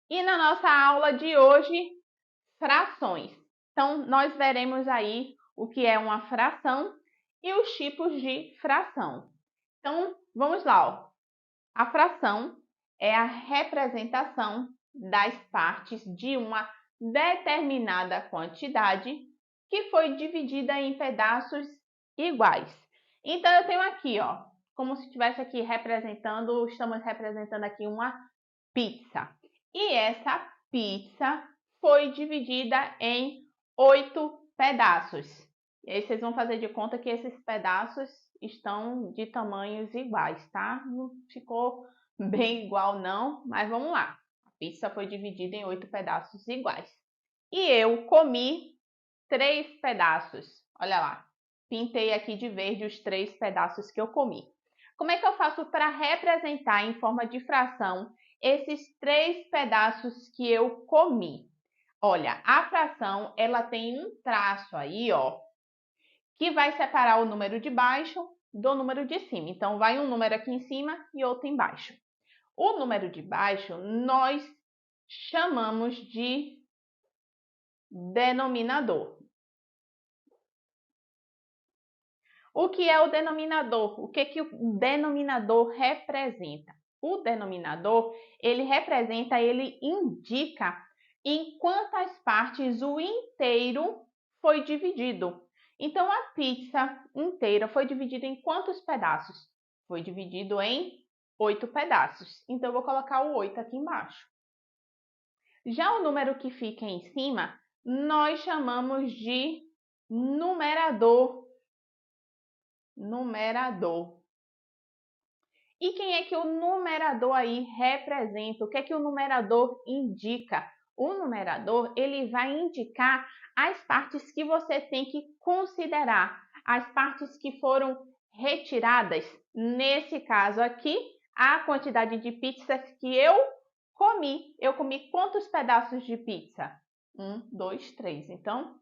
E na nossa aula de hoje, frações. Então, nós veremos aí o que é uma fração e os tipos de fração. Então, vamos lá. Ó. A fração é a representação das partes de uma determinada quantidade que foi dividida em pedaços iguais. Então, eu tenho aqui, ó, como se estivesse aqui representando, estamos representando aqui uma pizza. E essa pizza foi dividida em 8 pedaços. E aí vocês vão fazer de conta que esses pedaços estão de tamanhos iguais, tá? Não ficou bem igual não, mas vamos lá. A pizza foi dividida em 8 pedaços iguais. E eu comi 3 pedaços. Olha lá, pintei aqui de verde os 3 pedaços que eu comi. Como é que eu faço para representar em forma de fração esses 3 pedaços que eu comi? Olha, a fração ela tem um traço aí, ó, que vai separar o número de baixo do número de cima. Então, vai um número aqui em cima e outro embaixo. O número de baixo nós chamamos de denominador. O que é o denominador? O que o denominador representa? O denominador, ele indica em quantas partes o inteiro foi dividido. Então, a pizza inteira foi dividida em quantos pedaços? Foi dividido em 8 pedaços. Então, eu vou colocar o 8 aqui embaixo. Já o número que fica em cima, nós chamamos de numerador. Numerador. E quem é que o numerador aí representa? O que é que o numerador indica? O numerador, ele vai indicar as partes que você tem que considerar, as partes que foram retiradas. Nesse caso aqui, a quantidade de pizzas que eu comi. Eu comi quantos pedaços de pizza? 1, 2, 3. Então,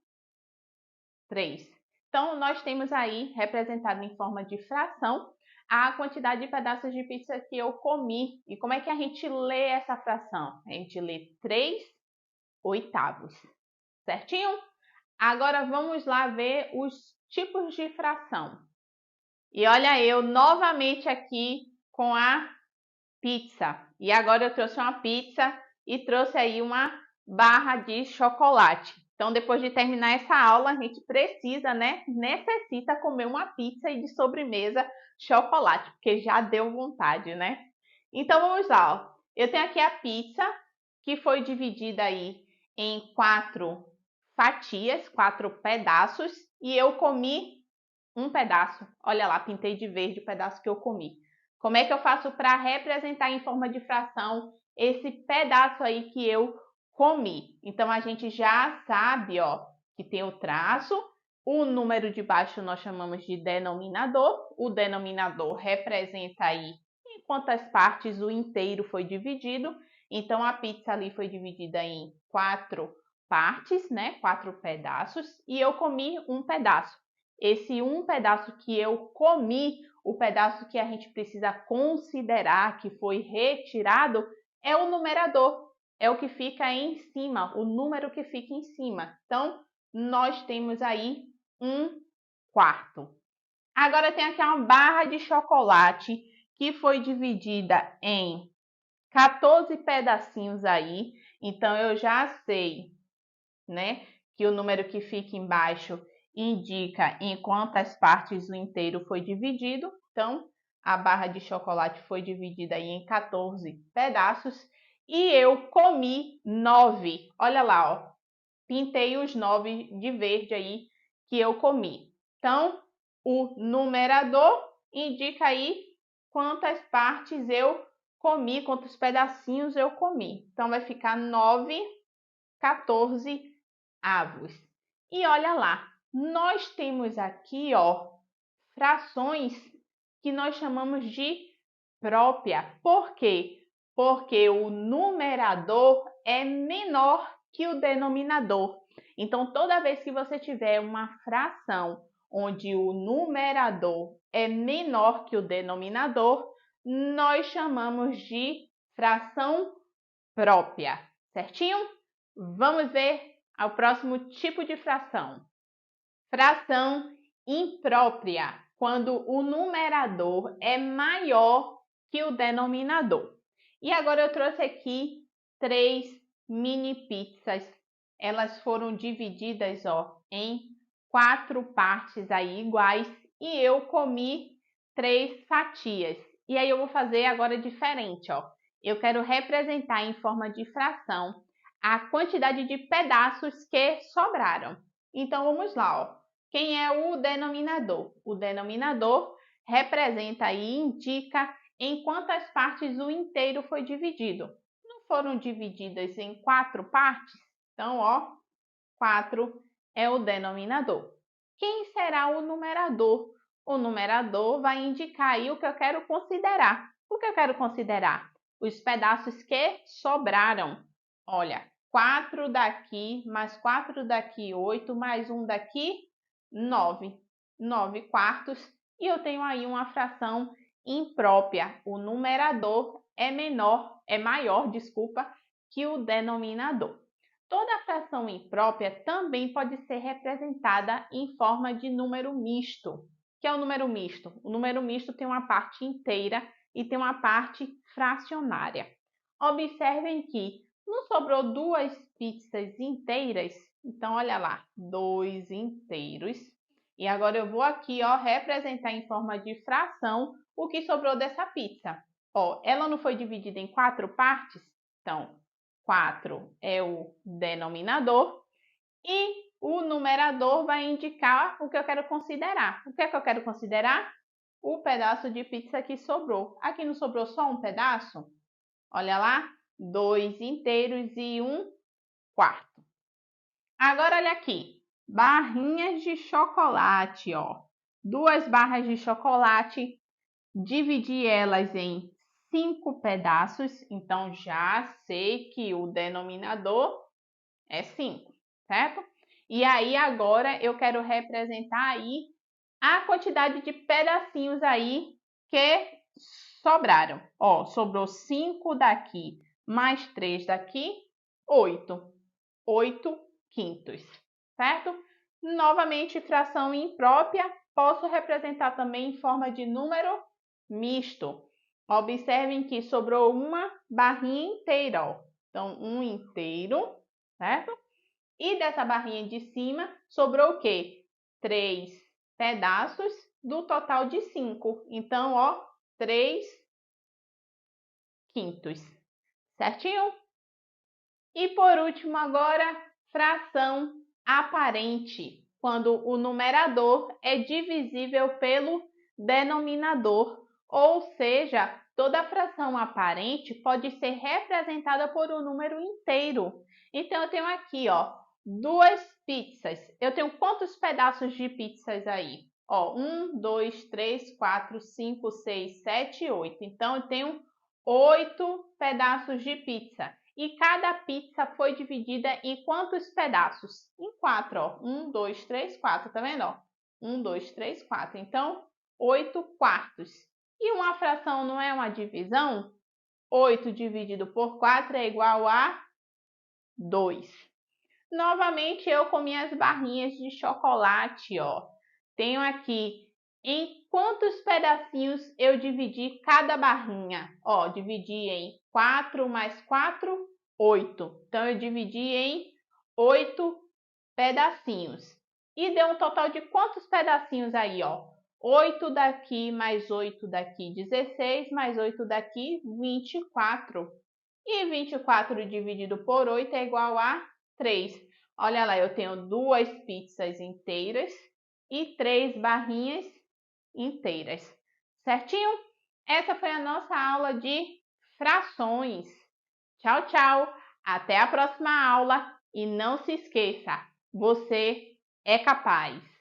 3. Então, nós temos aí, representado em forma de fração, a quantidade de pedaços de pizza que eu comi. E como é que a gente lê essa fração? A gente lê 3 oitavos, certinho? Agora, vamos lá ver os tipos de fração. E olha eu novamente aqui com a pizza. E agora eu trouxe uma pizza e trouxe aí uma barra de chocolate. Então, depois de terminar essa aula, a gente precisa, né? Necessita comer uma pizza e de sobremesa chocolate, porque já deu vontade, né? Então, vamos lá. Ó. Eu tenho aqui a pizza, que foi dividida aí em 4 fatias, 4 pedaços, e eu comi um pedaço. Olha lá, pintei de verde o pedaço que eu comi. Como é que eu faço para representar em forma de fração esse pedaço aí que eu comi? Então, a gente já sabe, ó, que tem o traço, o número de baixo nós chamamos de denominador. O denominador representa aí em quantas partes o inteiro foi dividido. Então, a pizza ali foi dividida em 4 partes, né? 4 pedaços, e eu comi um pedaço. Esse um pedaço que eu comi, o pedaço que a gente precisa considerar que foi retirado, é o numerador, é o que fica em cima, o número que fica em cima. Então, nós temos aí 1/4. Agora tem aqui uma barra de chocolate que foi dividida em 14 pedacinhos aí. Então, eu já sei, né, que o número que fica embaixo indica em quantas partes o inteiro foi dividido. Então, a barra de chocolate foi dividida aí em 14 pedaços e eu comi 9. Olha lá, ó. Pintei os 9 de verde aí que eu comi. Então, o numerador indica aí quantas partes eu comi, quantos pedacinhos eu comi. Então, vai ficar 9, 14 avos. E olha lá, nós temos aqui, ó, frações que nós chamamos de própria. Por quê? Porque o numerador é menor que o denominador. Então, toda vez que você tiver uma fração onde o numerador é menor que o denominador, nós chamamos de fração própria. certinho? Vamos ver o próximo tipo de fração. Fração imprópria, quando o numerador é maior que o denominador. E agora eu trouxe aqui 3 mini pizzas. Elas foram divididas, em 4 partes aí iguais e eu comi 3 fatias. E aí eu vou fazer agora diferente, Eu quero representar em forma de fração a quantidade de pedaços que sobraram. Então vamos lá, Quem é o denominador? O denominador representa e indica em quantas partes o inteiro foi dividido. Não foram divididas em 4 partes? Então, 4 é o denominador. Quem será o numerador? O numerador vai indicar aí o que eu quero considerar. O que eu quero considerar? Os pedaços que sobraram. Olha, 4 daqui, mais 4 daqui, 8, mais 1 daqui, 9. 9 quartos. E eu tenho aí uma fração imprópria. O numerador é maior, que o denominador. Toda fração imprópria também pode ser representada em forma de número misto. O que é o número misto? O número misto tem uma parte inteira e tem uma parte fracionária. Observem que não sobrou 2 pizzas inteiras, então olha lá, 2 inteiros. E agora eu vou aqui, representar em forma de fração o que sobrou dessa pizza. Ela não foi dividida em 4 partes? Então, 4 é o denominador e o numerador vai indicar o que eu quero considerar. O que é que eu quero considerar? O pedaço de pizza que sobrou. Aqui não sobrou só um pedaço? Olha lá, 2 inteiros e 1 quarto. Agora olha aqui, barrinhas de chocolate, 2 barras de chocolate, dividi elas em 5 pedaços, então já sei que o denominador é 5, certo? E aí agora eu quero representar aí a quantidade de pedacinhos aí que sobraram. Sobrou 5 daqui, mais 3 daqui, 8. 8 quintos, certo? Novamente, fração imprópria, posso representar também em forma de número misto. Observem que sobrou uma barrinha inteira, Então, um inteiro, certo? E dessa barrinha de cima, sobrou o quê? 3 pedaços do total de 5. Então, 3 quintos, certinho? E por último agora, fração aparente, quando o numerador é divisível pelo denominador, ou seja, toda fração aparente pode ser representada por um número inteiro. Então, eu tenho aqui, 2 pizzas. Eu tenho quantos pedaços de pizzas aí? 1, 2, 3, 4, 5, 6, 7, 8. Então, eu tenho 8 pedaços de pizza. E cada pizza foi dividida em quantos pedaços? Em 4, 1, 2, 3, 4, tá vendo? 1, 2, 3, 4. Então, 8 quartos. E uma fração não é uma divisão? 8 dividido por 4 é igual a 2. Novamente, eu comi as barrinhas de chocolate, Tenho aqui em quantos pedacinhos eu dividi cada barrinha? Dividi em 4 mais 4, 8. Então, eu dividi em 8 pedacinhos. E deu um total de quantos pedacinhos aí, 8 daqui, mais 8 daqui, 16, mais 8 daqui, 24. E 24 dividido por 8 é igual a 3. Olha lá, eu tenho 2 pizzas inteiras e 3 barrinhas inteiras. Certinho? Essa foi a nossa aula de frações. Tchau, tchau! Até a próxima aula e não se esqueça, você é capaz!